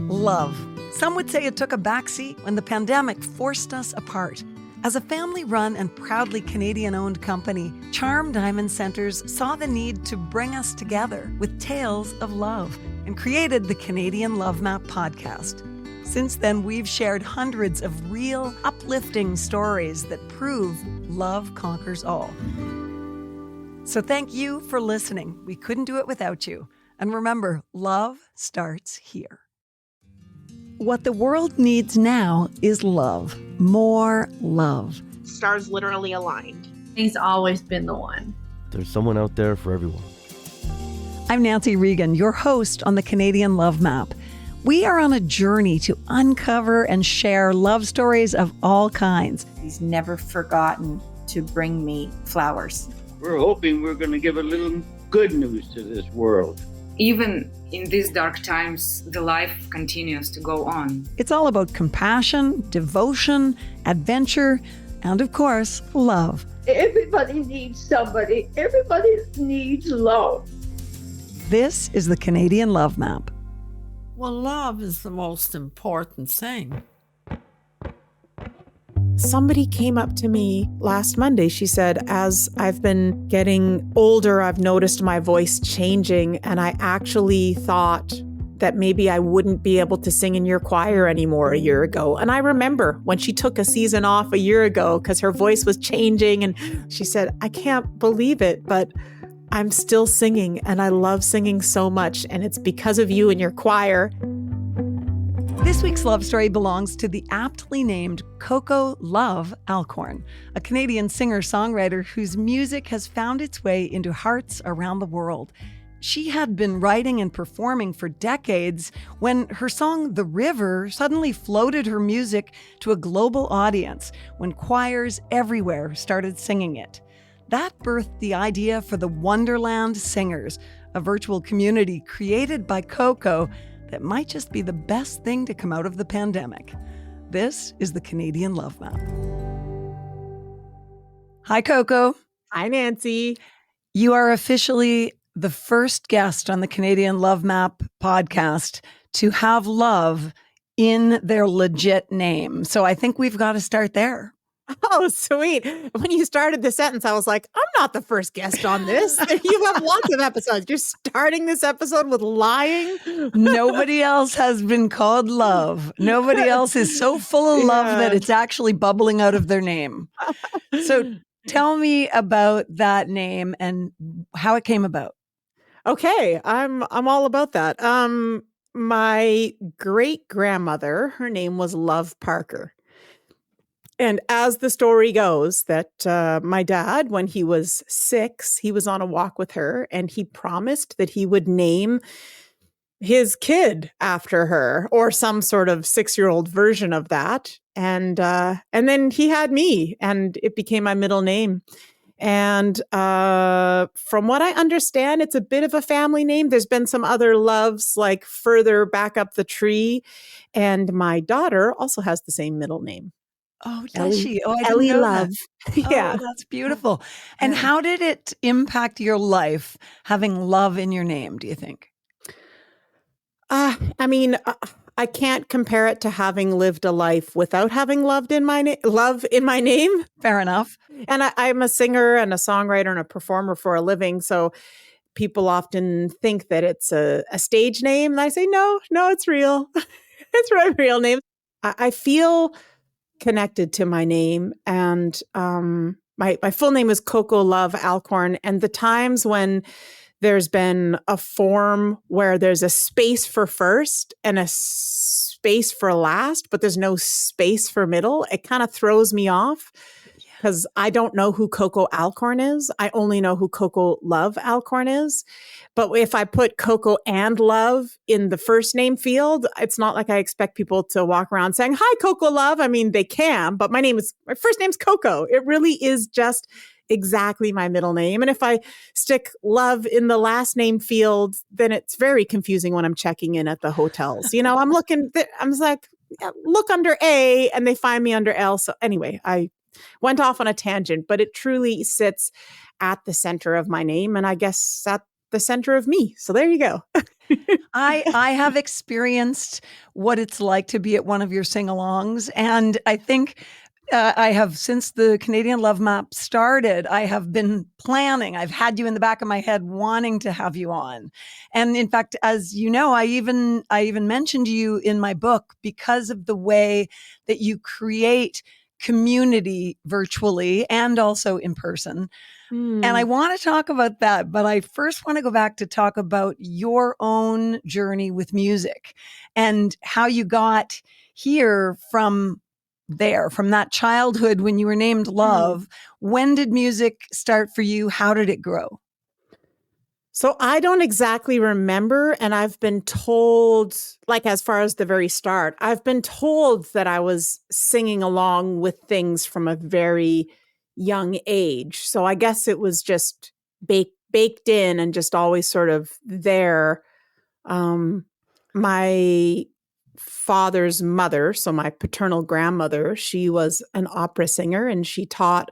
Love. Some would say it took a backseat when the pandemic forced us apart. As a family-run and proudly Canadian-owned company, Charm Diamond Centers saw the need to bring us together with tales of love and created the Canadian Love Map podcast. Since then, we've shared hundreds of real, uplifting stories that prove love conquers all. So thank you for listening. We couldn't do it without you. And remember, love starts here. What the world needs now is love. More love. Stars literally aligned. He's always been the one. There's someone out there for everyone. I'm Nancy Regan, your host on the Canadian Love Map. We are on a journey to uncover and share love stories of all kinds. He's never forgotten to bring me flowers. We're hoping we're going to give a little good news to this world. Even in these dark times, the life continues to go on. It's all about compassion, devotion, adventure, and of course, love. Everybody needs somebody. Everybody needs love. This is the Canadian Love Map. Well, love is the most important thing. Somebody came up to me last Monday. She said, as I've been getting older, I've noticed my voice changing, and I actually thought that maybe I wouldn't be able to sing in your choir anymore a year ago. And I remember when she took a season off a year ago because her voice was changing, and she said, I can't believe it, but I'm still singing, and I love singing so much, and it's because of you and your choir. This week's love story belongs to the aptly named Coco Love Alcorn, a Canadian singer-songwriter whose music has found its way into hearts around the world. She had been writing and performing for decades when her song The River suddenly floated her music to a global audience when choirs everywhere started singing it. That birthed the idea for the Wonderland Singers, a virtual community created by Coco that might just be the best thing to come out of the pandemic. This is the Canadian Love Map. Hi, Coco. Hi, Nancy. You are officially the first guest on the Canadian Love Map podcast to have love in their legit name. So I think we've got to start there. Oh, sweet. When you started the sentence, I was like, I'm not the first guest on this. You have lots of episodes. You're starting this episode with lying. Nobody else has been called love. Nobody else is so full of love that it's actually bubbling out of their name. So tell me about that name and how it came about. Okay, I'm all about that. My great-grandmother, her name was Love Parker. And as the story goes, that my dad, when he was 6, he was on a walk with her, and he promised that he would name his kid after her, or some sort of 6-year-old version of that. And then he had me, and it became my middle name. And from what I understand, it's a bit of a family name. There's been some other loves like further back up the tree, and my daughter also has the same middle name. Oh, does she? Oh, I didn't Ellie know Love. that. Yeah. Oh, that's beautiful. And how did it impact your life having love in your name, do you think? I mean, I can't compare it to having lived a life without having love in my name. Fair enough. And I'm a singer and a songwriter and a performer for a living. So people often think that it's a stage name. And I say, no, it's real. It's my real name. I feel connected to my name, and my full name is Coco Love Alcorn. And the times when there's been a form where there's a space for first and a space for last, but there's no space for middle, it kind of throws me off because I don't know who Coco Alcorn is. I only know who Coco Love Alcorn is. But if I put Coco and Love in the first name field, it's not like I expect people to walk around saying, hi, Coco Love. I mean, they can, but my first name's Coco. It really is just exactly my middle name. And if I stick Love in the last name field, then it's very confusing when I'm checking in at the hotels. You know, I'm like, look under A, and they find me under L. So anyway, I went off on a tangent, but it truly sits at the center of my name, and I guess at the center of me. So there you go. I have experienced what it's like to be at one of your sing-alongs, and I think I have, since the Canadian Love Map started, I have been planning. I've had you in the back of my head wanting to have you on. And in fact, as you know, I even mentioned you in my book because of the way that you create community virtually and also in person. And I want to talk about that, but I first want to go back to talk about your own journey with music and how you got here from there, from that childhood when you were named Love. When did music start for you? How did it grow? So I don't exactly remember. And I've been told, like, as far as the very start, I've been told that I was singing along with things from a very young age. So I guess it was just baked in and just always sort of there. My father's mother, so my paternal grandmother, she was an opera singer, and she taught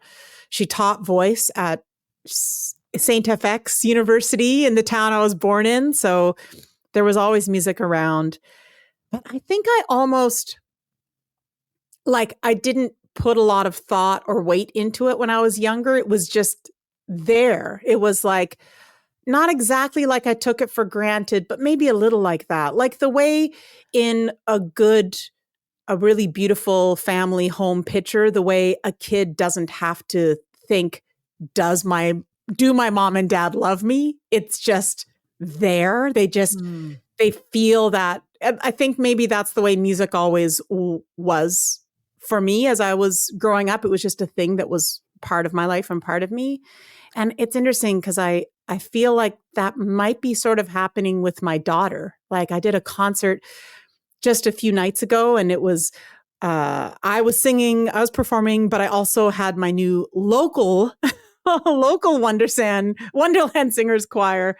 voice at St. FX University in the town I was born in. So there was always music around. But I think I almost, like, I didn't put a lot of thought or weight into it when I was younger. It was just there. It was like, not exactly like I took it for granted, but maybe a little like that. Like the way in a really beautiful family home picture, the way a kid doesn't have to think, do my mom and dad love me? It's just there. They feel that. I think maybe that's the way music always was for me as I was growing up. It was just a thing that was part of my life and part of me. And it's interesting because I feel like that might be sort of happening with my daughter. Like I did a concert just a few nights ago, and it was, I was performing, but I also had my new local Wonderland Singers choir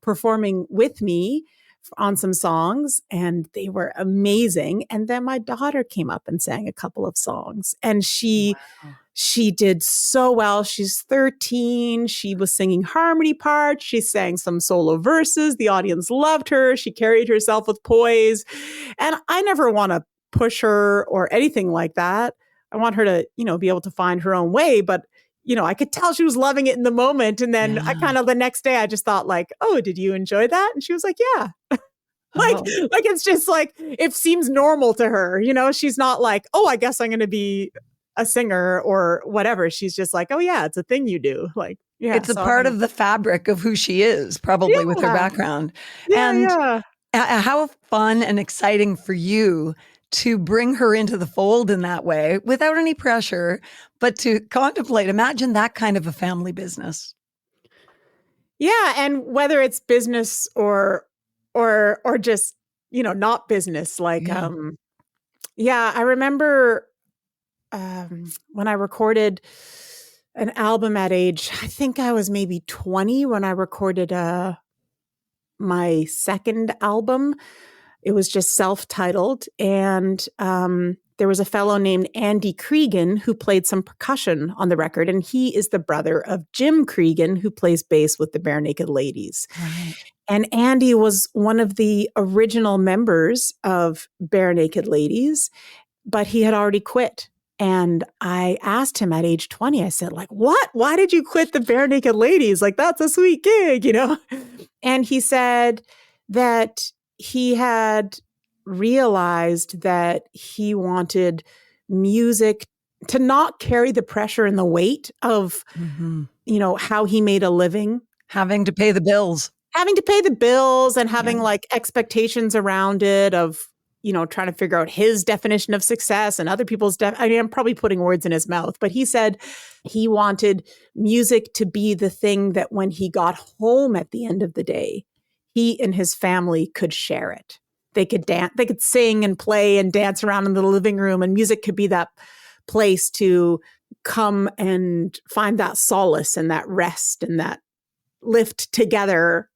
performing with me on some songs, and they were amazing. And then my daughter came up and sang a couple of songs, and she did so well. She's 13. She was singing harmony parts. She sang some solo verses. The audience loved her. She carried herself with poise. And I never want to push her or anything like that. I want her to, be able to find her own way. But, I could tell she was loving it in the moment. And then I kind of, the next day, I just thought like, oh, did you enjoy that? And she was like, yeah. Like it's just like, it seems normal to her. She's not like, oh, I guess I'm going to be a singer or whatever. She's just like, oh yeah, it's a thing you do. Like, yeah, it's a part of the fabric of who she is, probably with her background. Yeah, how fun and exciting for you to bring her into the fold in that way without any pressure, but to contemplate, imagine that kind of a family business. Yeah. And whether it's business or just, not business, like, I remember when I recorded an album at age, I think I was maybe 20 when I recorded my second album. It was just self-titled. And there was a fellow named Andy Cregan who played some percussion on the record. And he is the brother of Jim Cregan, who plays bass with the Bare Naked Ladies. Right. And Andy was one of the original members of Bare Naked Ladies, but he had already quit. And I asked him at age 20, I said, like, what? Why did you quit the Bare Naked Ladies? Like, that's a sweet gig, And he said that he had realized that he wanted music to not carry the pressure and the weight of, how he made a living. Having to pay the bills And having like expectations around it of, trying to figure out his definition of success and other people's I'm probably putting words in his mouth, but he said he wanted music to be the thing that when he got home at the end of the day, he and his family could share it. They could dance, they could sing and play and dance around in the living room, and music could be that place to come and find that solace and that rest and that lift together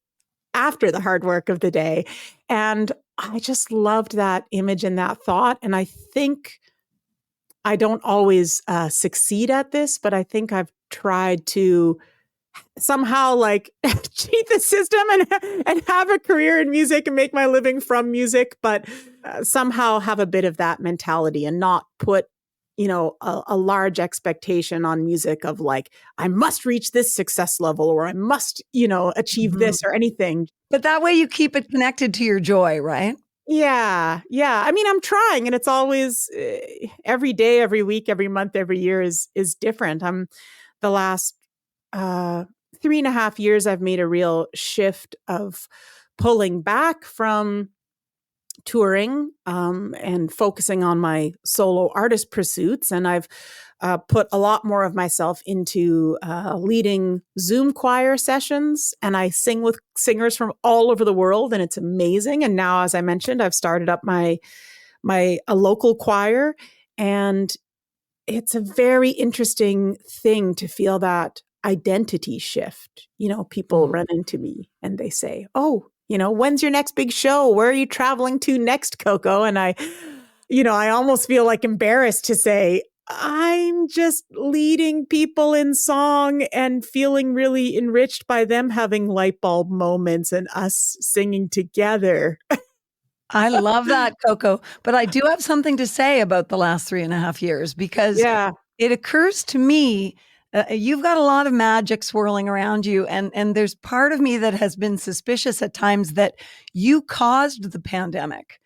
after the hard work of the day. And I just loved that image and that thought. And I think I don't always succeed at this, but I think I've tried to somehow like cheat the system and have a career in music and make my living from music, but somehow have a bit of that mentality and not put, a large expectation on music of like, I must reach this success level or I must, achieve this or anything. But that way you keep it connected to your joy, right? Yeah. Yeah. I mean, I'm trying, and it's always every day, every week, every month, every year is different. I'm the last 3.5 years, I've made a real shift of pulling back from touring and focusing on my solo artist pursuits. And I've put a lot more of myself into leading Zoom choir sessions. And I sing with singers from all over the world, and it's amazing. And now, as I mentioned, I've started up a local choir, and it's a very interesting thing to feel that identity shift. People run into me and they say, "Oh, when's your next big show? Where are you traveling to next, Coco?" And I almost feel like embarrassed to say, I'm just leading people in song and feeling really enriched by them having light bulb moments and us singing together. I love that, Coco. But I do have something to say about the last 3.5 years, because it occurs to me, you've got a lot of magic swirling around you. And there's part of me that has been suspicious at times that you caused the pandemic.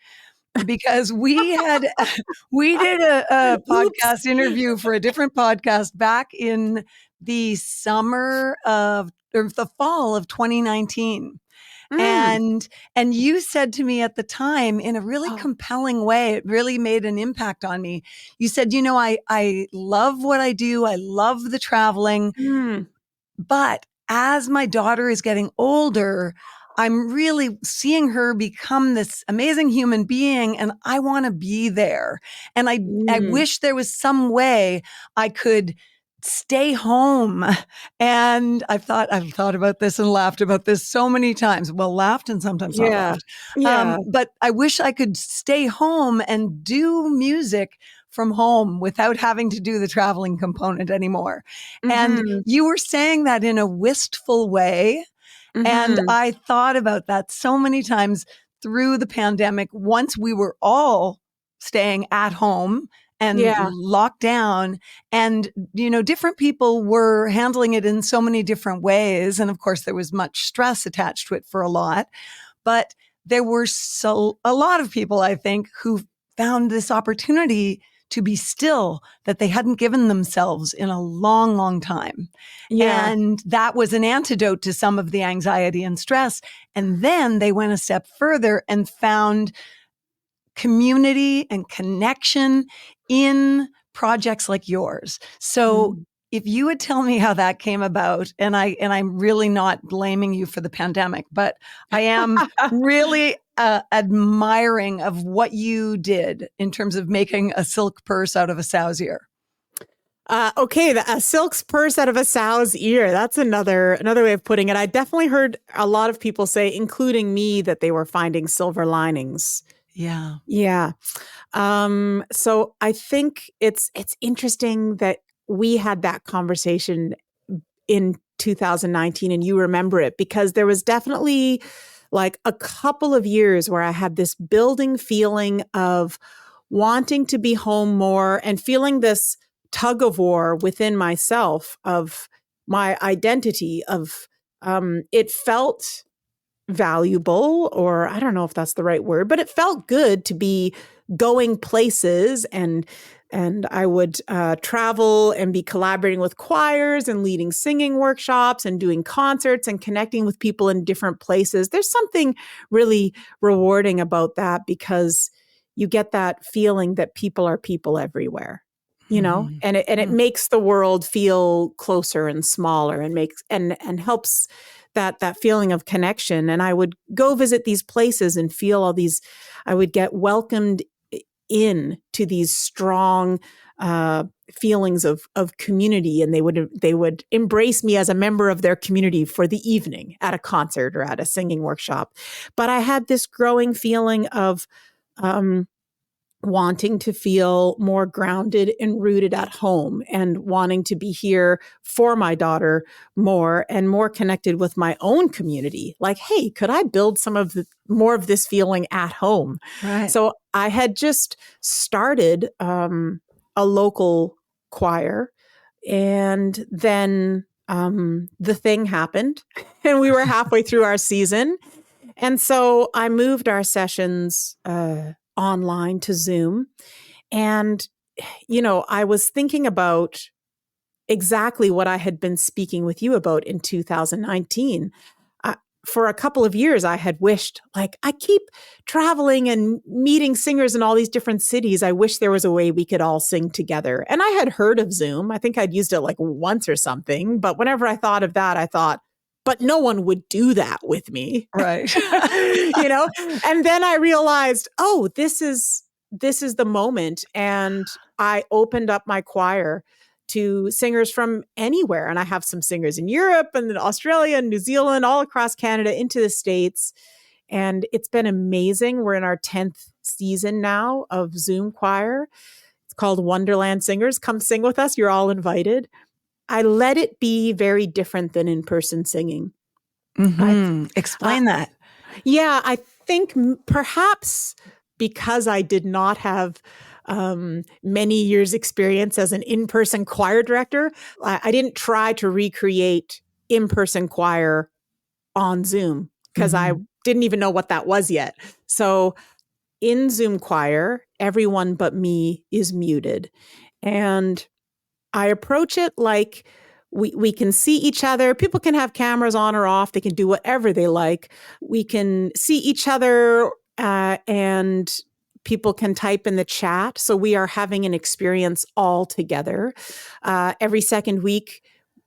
Because we did a podcast interview for a different podcast back in the fall of 2019. And you said to me at the time, in a really compelling way, it really made an impact on me. You said, I love what I do. I love the traveling. But as my daughter is getting older, I'm really seeing her become this amazing human being, and I want to be there. And I wish there was some way I could stay home. And I've thought about this and laughed about this so many times. Well, laughed and sometimes not laughed. Yeah. But I wish I could stay home and do music from home without having to do the traveling component anymore. And you were saying that in a wistful way. And I thought about that so many times through the pandemic, once we were all staying at home and locked down, and, different people were handling it in so many different ways. And of course, there was much stress attached to it for a lot, but there were a lot of people, I think, who found this opportunity to be still that they hadn't given themselves in a long, long time. Yeah. And that was an antidote to some of the anxiety and stress. And then they went a step further and found community and connection in projects like yours. So if you would tell me how that came about, and I'm really not blaming you for the pandemic, but I am really admiring of what you did in terms of making a silk purse out of a sow's ear. Okay, a silk's purse out of a sow's ear. That's another way of putting it. I definitely heard a lot of people say, including me, that they were finding silver linings. Yeah. Yeah. So I think it's interesting that we had that conversation in 2019 and you remember it, because there was definitely like a couple of years where I had this building feeling of wanting to be home more and feeling this tug of war within myself of my identity of, it felt valuable, or I don't know if that's the right word, but it felt good to be going places, and I would travel and be collaborating with choirs and leading singing workshops and doing concerts and connecting with people in different places. There's something really rewarding about that, because you get that feeling that people are people everywhere, and it makes the world feel closer and smaller, and makes and helps that feeling of connection. And I would go visit these places and feel all these, I would get welcomed in to these strong feelings of community, and they would embrace me as a member of their community for the evening at a concert or at a singing workshop. But I had this growing feeling of wanting to feel more grounded and rooted at home and wanting to be here for my daughter more and more connected with my own community. Like, hey, could I build more of this feeling at home? Right. So I had just started a local choir, and then the thing happened and we were halfway through our season. And so I moved our sessions online to Zoom. And, I was thinking about exactly what I had been speaking with you about in 2019. For a couple of years, I had wished, like, I keep traveling and meeting singers in all these different cities. I wish there was a way we could all sing together. And I had heard of Zoom. I think I'd used it like once or something. But whenever I thought of that, I thought, but no one would do that with me. Right. And then I realized, oh, this is the moment. And I opened up my choir to singers from anywhere. And I have some singers in Europe and in Australia and New Zealand, all across Canada, into the States. And it's been amazing. We're in our 10th season now of Zoom choir. It's called Wonderland Singers. Come sing with us. You're all invited. I let it be very different than in-person singing. Explain that. Yeah, I think perhaps because I did not have many years experience as an in-person choir director, I didn't try to recreate in-person choir on Zoom because I didn't even know what that was yet. So in Zoom choir, everyone but me is muted. And I approach it like we can see each other. People can have cameras on or off. They can do whatever they like. We can see each other and people can type in the chat. So we are having an experience all together. Every second week,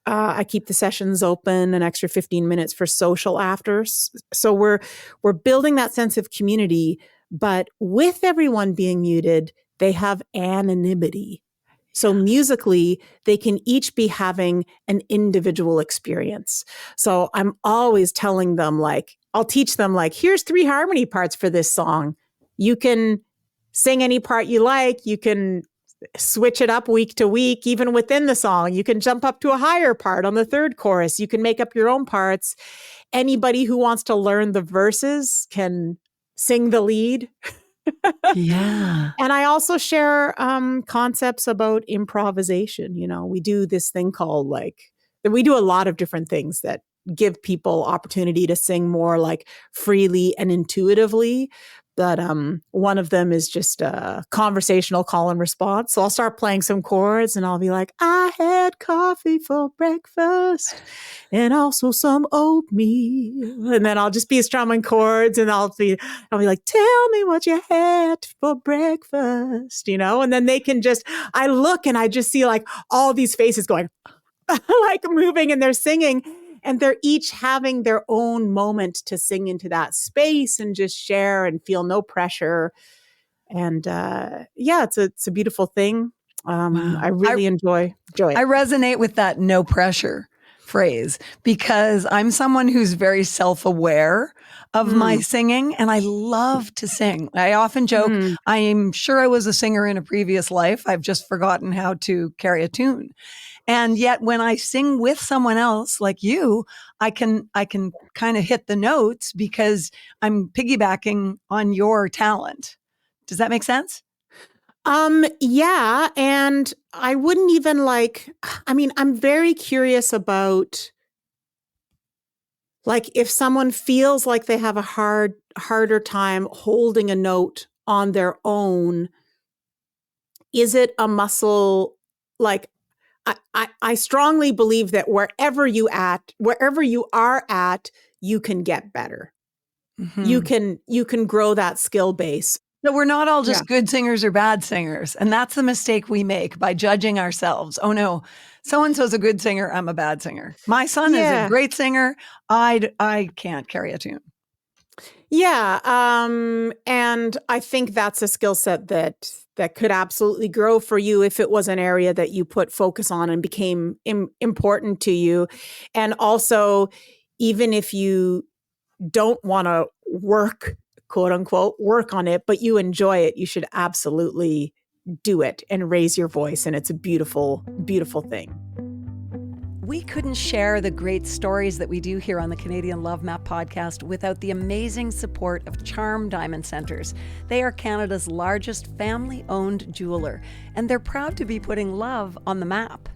I keep the sessions open an extra 15 minutes for social after. So we're building that sense of community, but with everyone being muted, they have anonymity. So musically, they can each be having an individual experience. So I'm always telling them, I'll teach them, here's 3 harmony parts for this song. You can sing any part you like. You can switch it up week to week, even within the song. You can jump up to a higher part on the 3rd chorus. You can make up your own parts. Anybody who wants to learn the verses can sing the lead. Yeah. And I also share concepts about improvisation. We do this thing called we do a lot of different things that give people opportunity to sing more freely and intuitively. But one of them is just a conversational call and response. So I'll start playing some chords and I'll be like, I had coffee for breakfast and also some oatmeal. And then I'll just be strumming chords and I'll be like, tell me what you had for breakfast, And then they can I look and I just see all these faces going moving and they're singing. And they're each having their own moment to sing into that space and just share and feel no pressure. And it's a beautiful thing. Wow. I really enjoy it. I resonate with that no pressure phrase because I'm someone who's very self-aware of my singing and I love to sing. I often joke, I'm sure I was a singer in a previous life. I've just forgotten how to carry a tune. And yet when I sing with someone else like you, I can kind of hit the notes because I'm piggybacking on your talent. Does that make sense? Yeah. And I wouldn't even I'm very curious about if someone feels like they have a harder time holding a note on their own, is it a muscle? I strongly believe that wherever you are at, you can get better. Mm-hmm. You can grow that skill base. So we're not all just good singers or bad singers. And that's the mistake we make by judging ourselves. Oh no, so-and-so's a good singer. I'm a bad singer. My son is a great singer. I can't carry a tune. Yeah. And I think that's a skill set that could absolutely grow for you if it was an area that you put focus on and became important to you. And also, even if you don't want to work quote unquote, work on it, but you enjoy it, you should absolutely do it and raise your voice. And it's a beautiful, beautiful thing. We couldn't share the great stories that we do here on the Canadian Love Map podcast without the amazing support of Charm Diamond Centers. They are Canada's largest family-owned jeweler, and they're proud to be putting love on the map.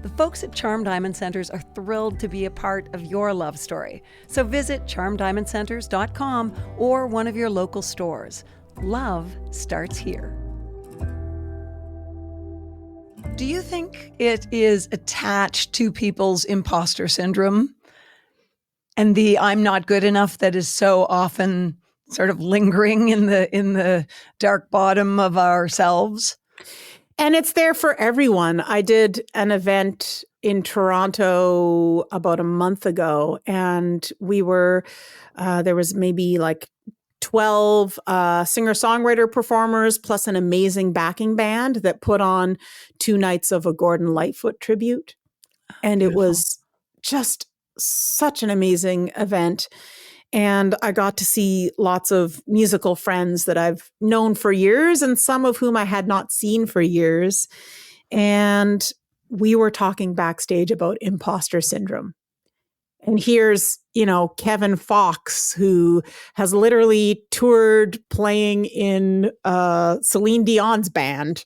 The folks at Charm Diamond Centers are thrilled to be a part of your love story. So visit charmdiamondcenters.com or one of your local stores. Love starts here. Do you think it is attached to people's imposter syndrome and the I'm not good enough that is so often sort of lingering in the dark bottom of ourselves? And it's there for everyone. I did an event in Toronto about a month ago, and we were, there was maybe like 12 singer-songwriter performers plus an amazing backing band that put on 2 nights of a Gordon Lightfoot tribute. And Beautiful. It was just such an amazing event. And I got to see lots of musical friends that I've known for years and some of whom I had not seen for years. And we were talking backstage about imposter syndrome. And here's, Kevin Fox, who has literally toured playing in Celine Dion's band,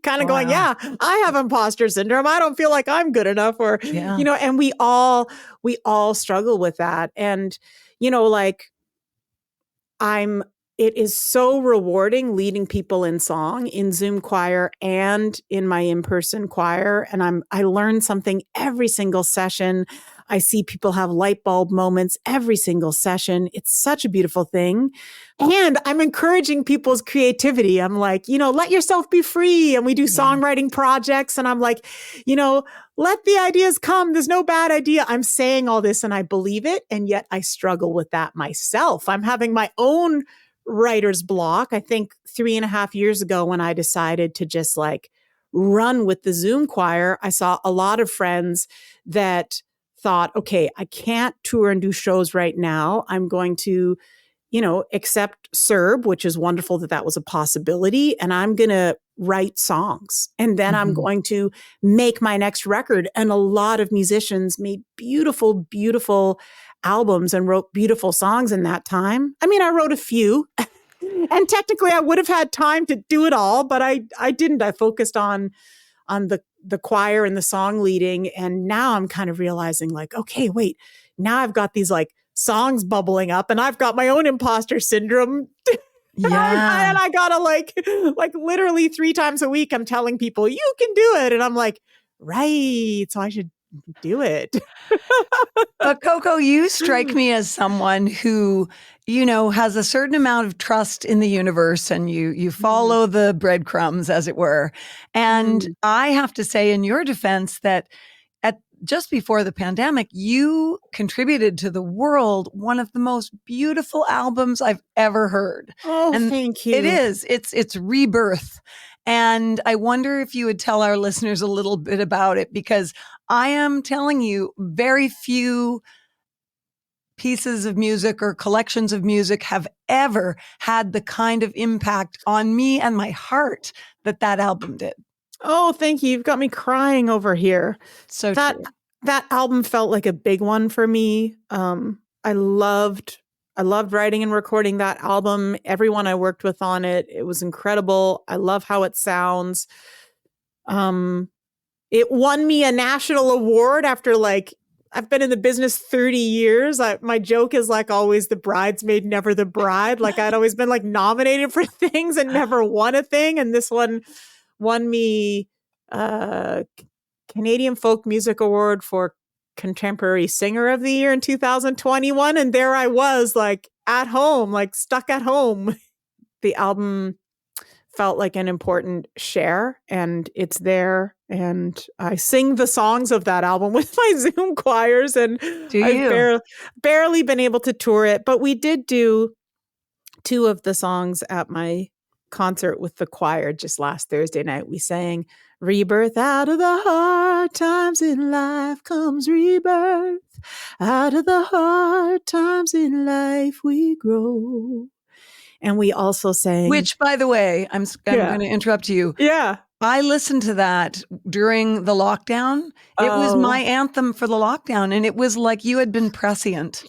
kind of going, yeah, I have imposter syndrome. I don't feel like I'm good enough and we all struggle with that. And, it is so rewarding leading people in song in Zoom choir and in my in-person choir. And I learn something every single session. I see people have light bulb moments every single session. It's such a beautiful thing. And I'm encouraging people's creativity. I'm like, let yourself be free. And we do songwriting projects. And I'm like, let the ideas come. There's no bad idea. I'm saying all this and I believe it. And yet I struggle with that myself. I'm having my own writer's block. I think 3.5 years ago when I decided to just run with the Zoom choir, I saw a lot of friends that thought, okay, I can't tour and do shows right now. I'm going to, accept CERB, which is wonderful that was a possibility. And I'm going to write songs. And then I'm going to make my next record. And a lot of musicians made beautiful, beautiful albums and wrote beautiful songs in that time. I mean, I wrote a few. And technically I would have had time to do it all, but I didn't. I focused on the choir and the song leading. And now I'm kind of realizing okay, wait, now I've got these songs bubbling up and I've got my own imposter syndrome. Yeah. and I gotta literally 3 times a week, I'm telling people you can do it. And I'm like, right. So I should do it. But Coco, you strike me as someone who, has a certain amount of trust in the universe and you follow the breadcrumbs, as it were. And I have to say in your defense that just before the pandemic, you contributed to the world one of the most beautiful albums I've ever heard. Oh, and thank you. It is. It's Rebirth. And I wonder if you would tell our listeners a little bit about it, because I am telling you, very few pieces of music or collections of music have ever had the kind of impact on me and my heart that album did. Oh, thank you. You've got me crying over here. So that album felt like a big one for me. I loved writing and recording that album. Everyone I worked with on it, it was incredible. I love how it sounds. It won me a national award after I've been in the business 30 years. My joke is always the bridesmaid, never the bride. I'd always been nominated for things and never won a thing. And this one won me Canadian Folk Music Award for Contemporary Singer of the Year in 2021. And there I was at home, stuck at home. The album felt like an important share and it's there. And I sing the songs of that album with my Zoom choirs and I've barely been able to tour it. But we did do 2 of the songs at my concert with the choir just last Thursday night. We sang Rebirth. Out of the hard times in life comes rebirth. Out of the hard times in life we grow. And we also sang. Which, by the way, I'm going to interrupt you. Yeah. I listened to that during the lockdown. It was my anthem for the lockdown, and it was like you had been prescient.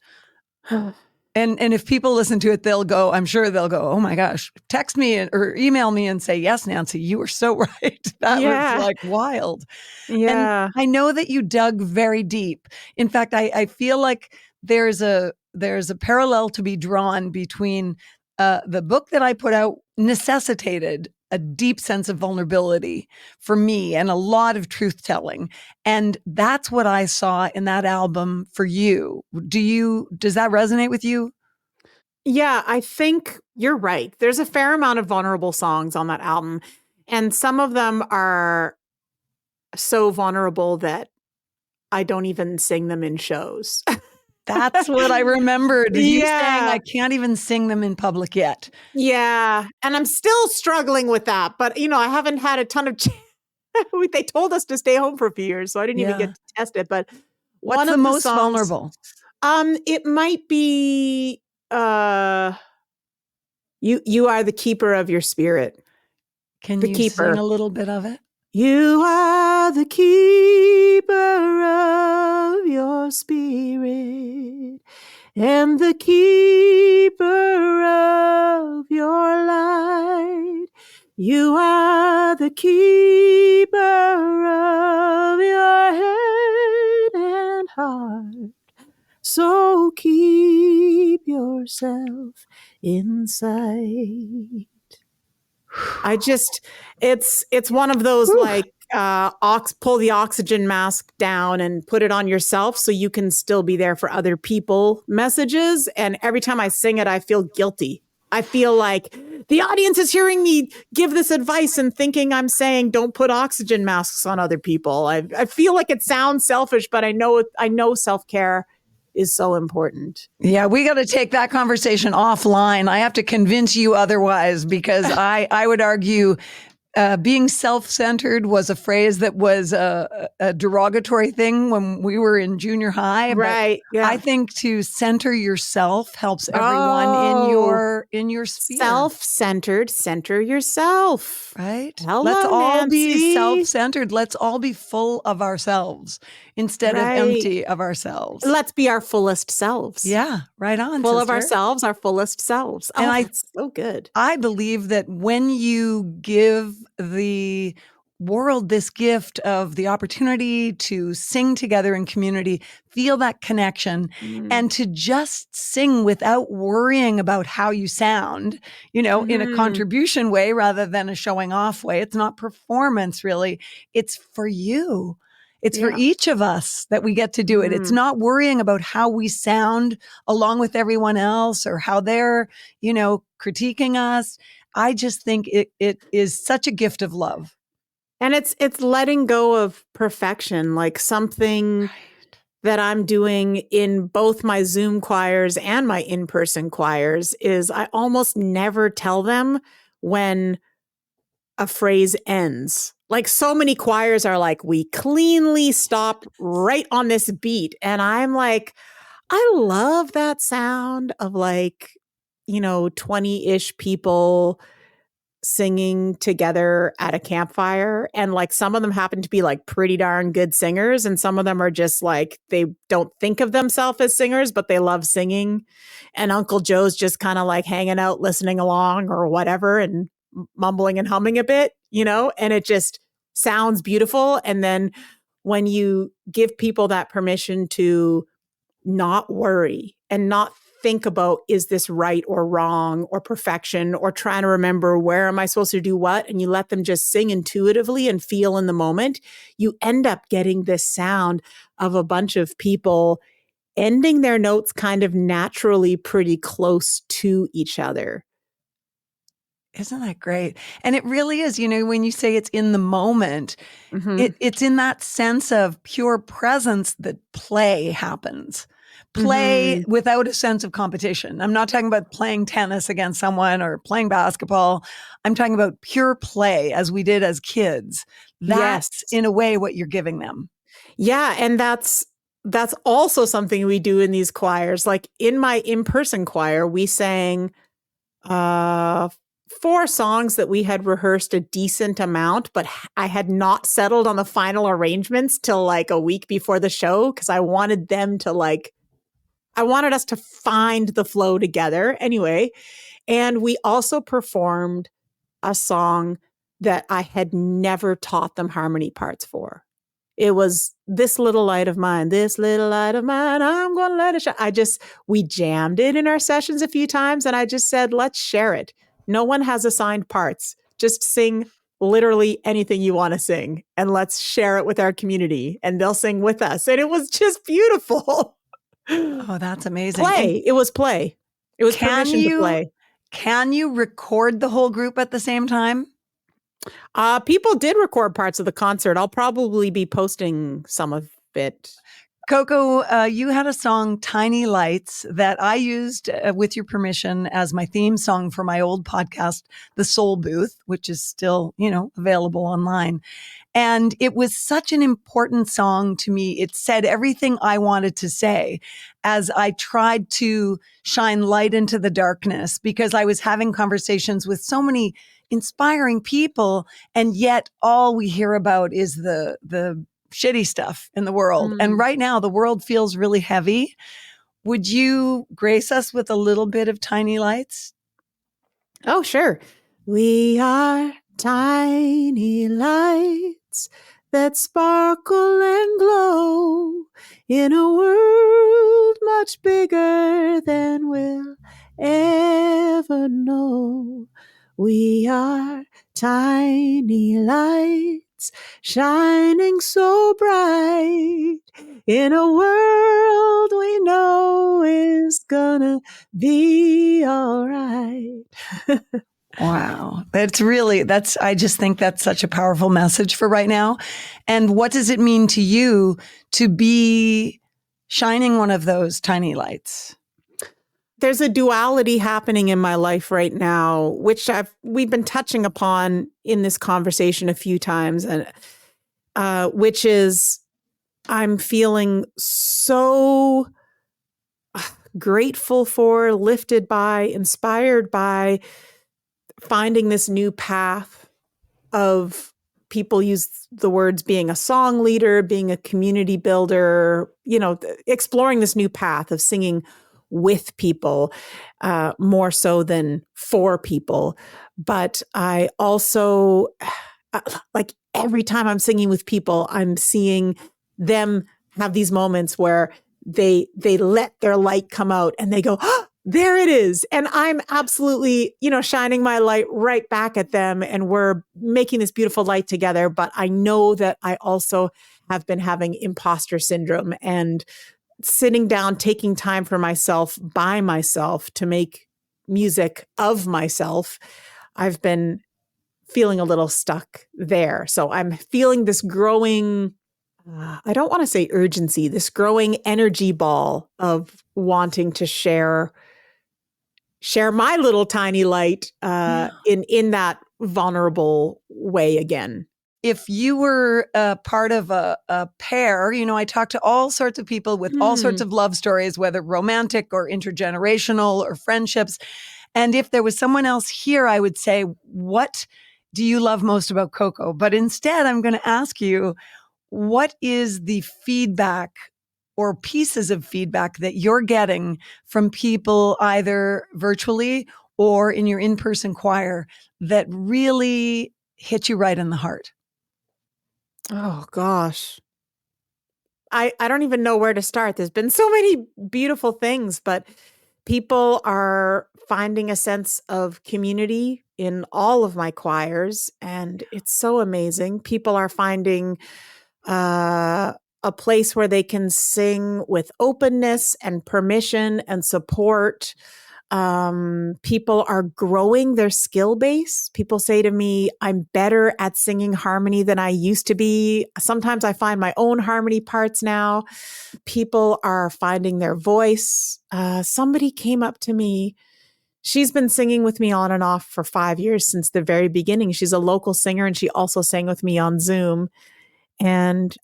And if people listen to it, I'm sure they'll go, oh my gosh, text me or email me and say, yes, Nancy, you were so right. That was like wild. Yeah. And I know that you dug very deep. In fact, I feel like there's a parallel to be drawn between the book that I put out necessitated a deep sense of vulnerability for me and a lot of truth telling. And that's what I saw in that album for you. Does that resonate with you? Yeah, I think you're right. There's a fair amount of vulnerable songs on that album. And some of them are so vulnerable that I don't even sing them in shows. That's what I remembered. You saying I can't even sing them in public yet. Yeah. And I'm still struggling with that. But, I haven't had a ton of they told us to stay home for a few years, so I didn't even get to test it. But what's the most vulnerable? It might be you are the keeper of your spirit. Can you sing a little bit of it? You are the keeper of your spirit and the keeper of your light. You are the keeper of your head and heart. So keep yourself inside. It's one of those pull the oxygen mask down and put it on yourself so you can still be there for other people messages. And every time I sing it, I feel guilty. I feel like the audience is hearing me give this advice and thinking I'm saying don't put oxygen masks on other people. I feel like it sounds selfish, but I know self-care is so important. Yeah, we got to take that conversation offline. I have to convince you otherwise, because I would argue being self-centered was a phrase that was a derogatory thing when we were in junior high. Right. Yeah. I think to center yourself helps everyone in your sphere. Self-centered, center yourself. Right. Hello, Let's all Nancy. be self-centered. Let's all be full of ourselves instead of empty of ourselves. Let's be our fullest selves. Yeah, right on. Full of sister. ourselves, our fullest selves. And that's so good. I believe that when you give the world this gift of the opportunity to sing together in community, feel that connection, and to just sing without worrying about how you sound, in a contribution way rather than a showing off way. It's not performance, really. It's for you. It's for each of us that we get to do it. It's not worrying about how we sound along with everyone else or how they're, critiquing us. I just think it is such a gift of love. And it's letting go of perfection, like something that I'm doing in both my Zoom choirs and my in-person choirs is I almost never tell them when a phrase ends. Like so many choirs are like, we cleanly stop right on this beat. And I'm like, I love that sound of 20-ish people singing together at a campfire. And some of them happen to be pretty darn good singers. And some of them are just they don't think of themselves as singers, but they love singing. And Uncle Joe's just kind of hanging out, listening along or whatever, and mumbling and humming a bit, and it just sounds beautiful. And then when you give people that permission to not worry and not think about, is this right or wrong or perfection or trying to remember where am I supposed to do what? And you let them just sing intuitively and feel in the moment, you end up getting this sound of a bunch of people ending their notes kind of naturally pretty close to each other. Isn't that great? And it really is, when you say it's in the moment, it's in that sense of pure presence that play happens. Play without a sense of competition. I'm not talking about playing tennis against someone or playing basketball. I'm talking about pure play as we did as kids. That's in a way what you're giving them. Yeah. And that's that's also something we do in these choirs. Like in my in-person choir, we sang 4 songs that we had rehearsed a decent amount, but I had not settled on the final arrangements till like a week before the show because I wanted them to I wanted us to find the flow together anyway. And we also performed a song that I had never taught them harmony parts for. It was This Little Light of Mine, This Little Light of Mine, I'm going to let it shine. We jammed it in our sessions a few times and I just said, let's share it. No one has assigned parts. Just sing literally anything you want to sing and let's share it with our community and they'll sing with us. And it was just beautiful. Oh, that's amazing. It was play. It was permission to play. Can you record the whole group at the same time? People did record parts of the concert. I'll probably be posting some of it. Coco, you had a song, Tiny Lights, that I used, with your permission, as my theme song for my old podcast, The Soul Booth, which is still, available online. And it was such an important song to me. It said everything I wanted to say as I tried to shine light into the darkness, because I was having conversations with so many inspiring people, and yet all we hear about is the shitty stuff in the world. And right now the world feels really heavy. Would you grace us with a little bit of Tiny Lights? Oh, sure. We are tiny lights that sparkle and glow in a world much bigger than we'll ever know. We are tiny lights shining so bright in a world we know is gonna be all right. Wow. I just think that's such a powerful message for right now. And what does it mean to you to be shining one of those tiny lights? There's a duality happening in my life right now, which we've been touching upon in this conversation a few times, and which is I'm feeling so grateful for, lifted by, inspired by finding this new path of, people use the words being a song leader, being a community builder, exploring this new path of singing with people, more so than for people. But I also, like every time I'm singing with people, I'm seeing them have these moments where they let their light come out and they go, oh, there it is. And I'm absolutely, shining my light right back at them. And we're making this beautiful light together. But I know that I also have been having imposter syndrome and sitting down, taking time for myself, by myself, to make music of myself. I've been feeling a little stuck there. So I'm feeling this growing, I don't want to say urgency, this growing energy ball of wanting to share my little tiny light in that vulnerable way again. If you were part of a pair, I talk to all sorts of people with all sorts of love stories, whether romantic or intergenerational or friendships. And if there was someone else here, I would say, what do you love most about Coco? But instead, I'm going to ask you, what is the feedback or pieces of feedback that you're getting from people either virtually or in your in-person choir that really hit you right in the heart? Oh, gosh. I don't even know where to start. There's been so many beautiful things, but people are finding a sense of community in all of my choirs, and it's so amazing. People are finding a place where they can sing with openness and permission and support. People are growing their skill base. People say to me, I'm better at singing harmony than I used to be. Sometimes I find my own harmony parts now. People are finding their voice. Somebody came up to me. She's been singing with me on and off for 5 years since the very beginning. She's a local singer and she also sang with me on Zoom. And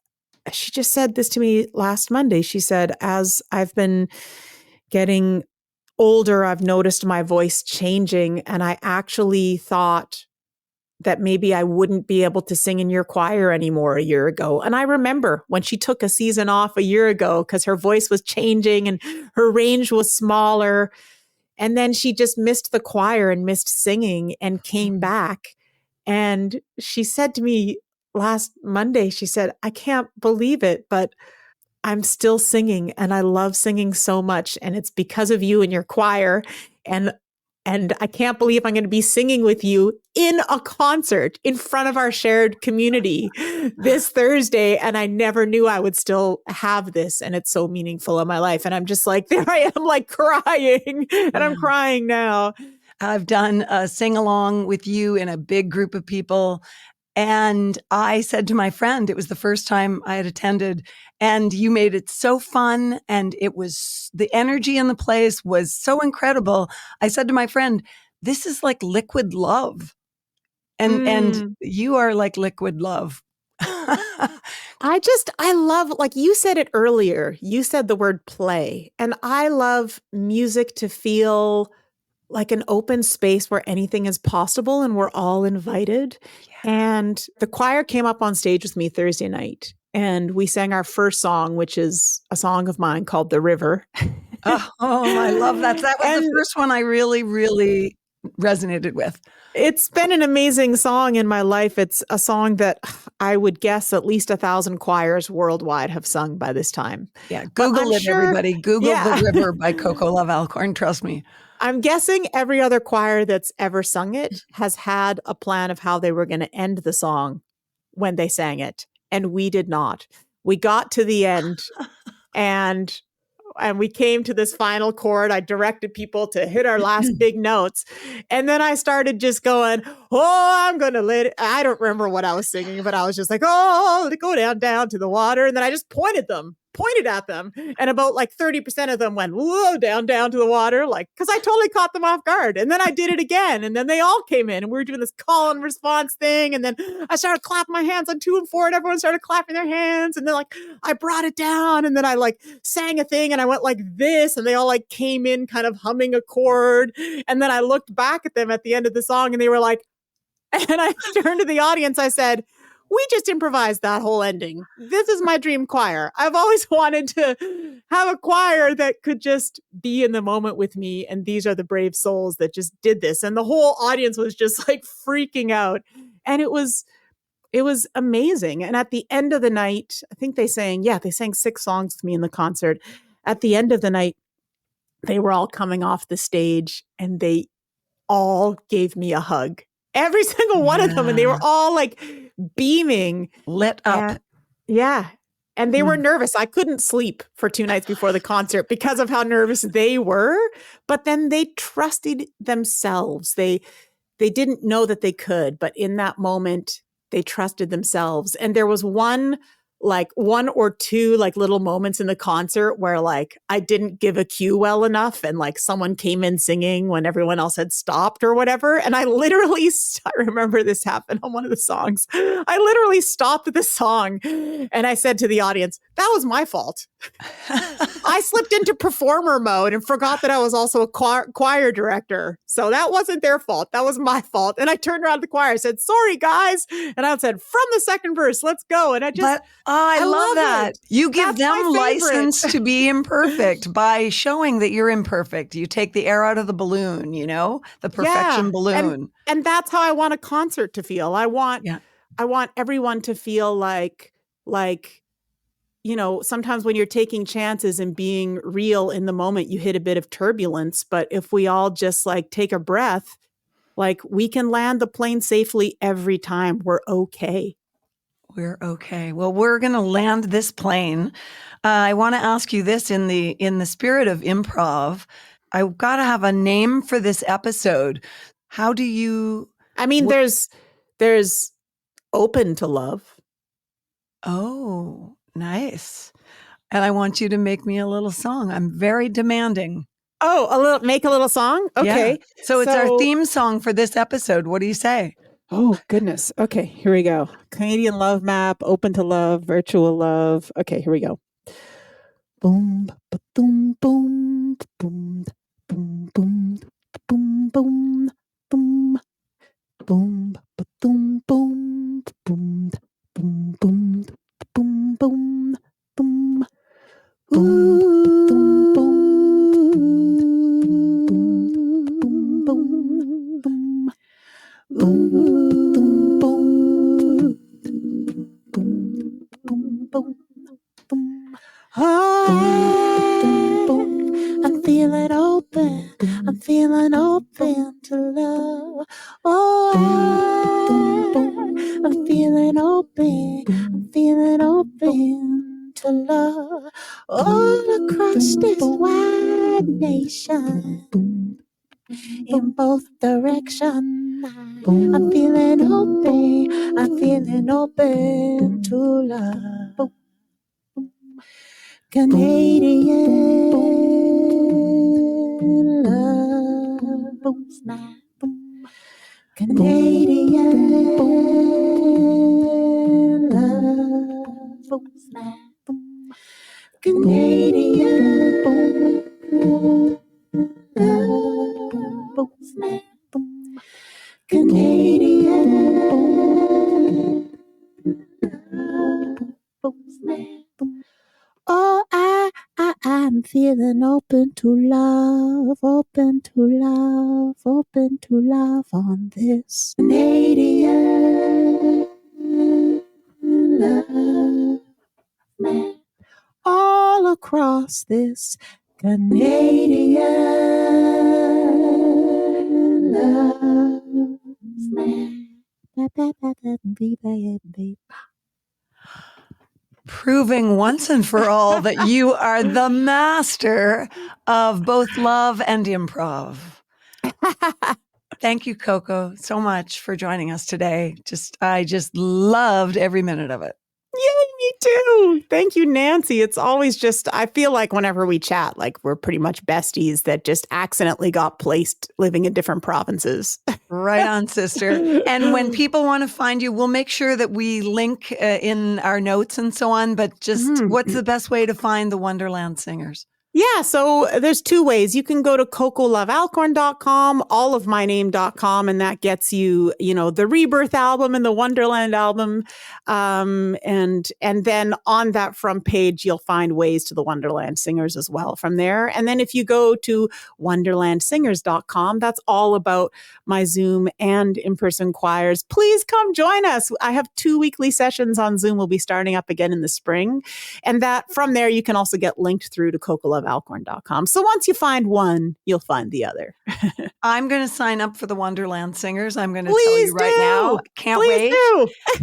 she just said this to me last Monday. She said, as I've been getting older, I've noticed my voice changing. And I actually thought that maybe I wouldn't be able to sing in your choir anymore a year ago. And I remember when she took a season off a year ago because her voice was changing and her range was smaller. And then she just missed the choir and missed singing and came back. And she said to me last Monday, she said, I can't believe it, but I'm still singing and I love singing so much. And it's because of you and your choir. And I can't believe I'm going to be singing with you in a concert in front of our shared community this Thursday. And I never knew I would still have this. And it's so meaningful in my life. And I'm just like, there I am, like crying. And I'm crying now. I've done a sing along with you in a big group of people. And I said to my friend, it was the first time I had attended, and you made it so fun. And it was, the energy in the place was so incredible. I said to my friend, this is like liquid love. And you are like liquid love. I love, like you said it earlier, you said the word play. And I love music to feel like an open space where anything is possible and we're all invited. Yeah. And the choir came up on stage with me Thursday night and we sang our first song, which is a song of mine called The River. Oh, I love that. That was the first one I really, really resonated with. It's been an amazing song in my life. It's a song that I would guess at least 1,000 choirs worldwide have sung by this time. Yeah. Google it, everybody. Google The River by Coco Love Alcorn. Trust me. I'm guessing every other choir that's ever sung it has had a plan of how they were going to end the song when they sang it. And we did not. We got to the end and we came to this final chord. I directed people to hit our last big notes. And then I started just going, oh, I'm going to let it. I don't remember what I was singing, but I was just like, oh, go down to the water. And then I just pointed at them. And about like 30% of them went, whoa, down to the water. Like, cause I totally caught them off guard. And then I did it again. And then they all came in and we were doing this call and response thing. And then I started clapping my hands on 2 and 4 and everyone started clapping their hands. And then like, I brought it down and then I like sang a thing and I went like this and they all like came in kind of humming a chord. And then I looked back at them at the end of the song and they were like, and I turned to the audience, I said, we just improvised that whole ending. This is my dream choir. I've always wanted to have a choir that could just be in the moment with me. And these are the brave souls that just did this. And the whole audience was just like freaking out. And it was amazing. And at the end of the night, I think they sang 6 songs with me in the concert. At the end of the night, they were all coming off the stage and they all gave me a hug. Every single one of them. And they were all like beaming. Lit up. And they were nervous. I couldn't sleep for 2 nights before the concert because of how nervous they were. But then they trusted themselves. They didn't know that they could. But in that moment, they trusted themselves. And there was one or two like little moments in the concert where like I didn't give a cue well enough and like someone came in singing when everyone else had stopped or whatever. And I remember this happened on one of the songs. I literally stopped the song and I said to the audience, that was my fault. I slipped into performer mode and forgot that I was also a choir director. So that wasn't their fault. That was my fault. And I turned around to the choir and said, sorry, guys. And I said, from the second verse, let's go. And I love that. It. You give them license to be imperfect by showing that you're imperfect. You take the air out of the balloon, the perfection balloon. And that's how I want a concert to feel. I want everyone to feel like, sometimes when you're taking chances and being real in the moment, you hit a bit of turbulence. But if we all just like take a breath, like we can land the plane safely every time. We're okay. We're okay. Well, we're going to land this plane. I want to ask you this in the spirit of improv. I've got to have a name for this episode. How do you? I mean, there's open to love. Oh, nice. And I want you to make me a little song. I'm very demanding. Oh, make a little song? Okay. Yeah. So it's our theme song for this episode. What do you say? Oh, goodness. Okay, here we go. Canadian love map, open to love, virtual love. Okay, here we go. Boom, ba-boom, boom, boom, boom, boom, boom, boom, boom, boom, ba-boom, boom, boom, boom, boom, boom, boom, boom, boom, boom, boom, boom, boom, boom. Boom, boom, boom, boom, boom, boom, boom. I'm feeling open. I'm feeling open to love. I'm feeling open. I'm feeling open to love. All across this wide nation, in both directions. I'm feeling open. I'm feeling open to love. Canadian love snap. Canadian love snap. Canadian love snap. Canadian love snap. Oh, I'm feeling open to love, open to love, open to love on this Canadian love map. All across this Canadian love map. Proving once and for all that you are the master of both love and improv. Thank you, Coco, so much for joining us today. I just loved every minute of it. Yay, me too. Thank you, Nancy. It's always just, I feel like whenever we chat, like we're pretty much besties that just accidentally got placed living in different provinces. Right on, sister. And when people want to find you, we'll make sure that we link in our notes and so on. But just what's the best way to find the Wonderland Singers? Yeah, so there's two ways. You can go to cocolovealcorn.com, allofmyname.com, and that gets you, the Rebirth album and the Wonderland album. And then on that front page, you'll find ways to the Wonderland Singers as well from there. And then if you go to wonderlandsingers.com, that's all about my Zoom and in-person choirs. Please come join us. I have 2 weekly sessions on Zoom. We'll be starting up again in the spring. And that from there, you can also get linked through to cocolovealcorn.com. So once you find one, you'll find the other. I'm going to sign up for the Wonderland Singers. I'm going to tell you right now. Can't wait.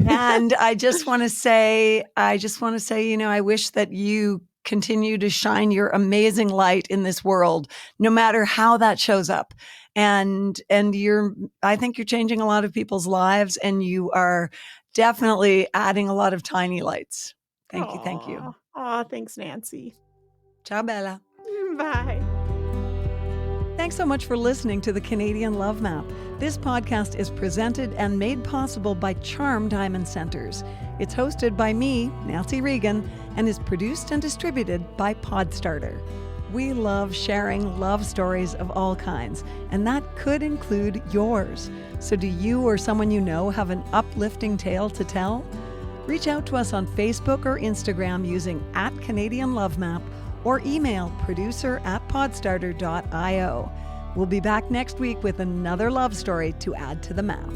And I just want to say, I wish that you continue to shine your amazing light in this world, no matter how that shows up. And I think you're changing a lot of people's lives, and you are definitely adding a lot of tiny lights. Thank you. Aw, thanks, Nancy. Ciao, Bella. Bye. Thanks so much for listening to the Canadian Love Map. This podcast is presented and made possible by Charm Diamond Centers. It's hosted by me, Nancy Regan, and is produced and distributed by Podstarter. We love sharing love stories of all kinds, and that could include yours. So do you or someone you know have an uplifting tale to tell? Reach out to us on Facebook or Instagram using @CanadianLoveMap or email producer@podstarter.io. We'll be back next week with another love story to add to the map.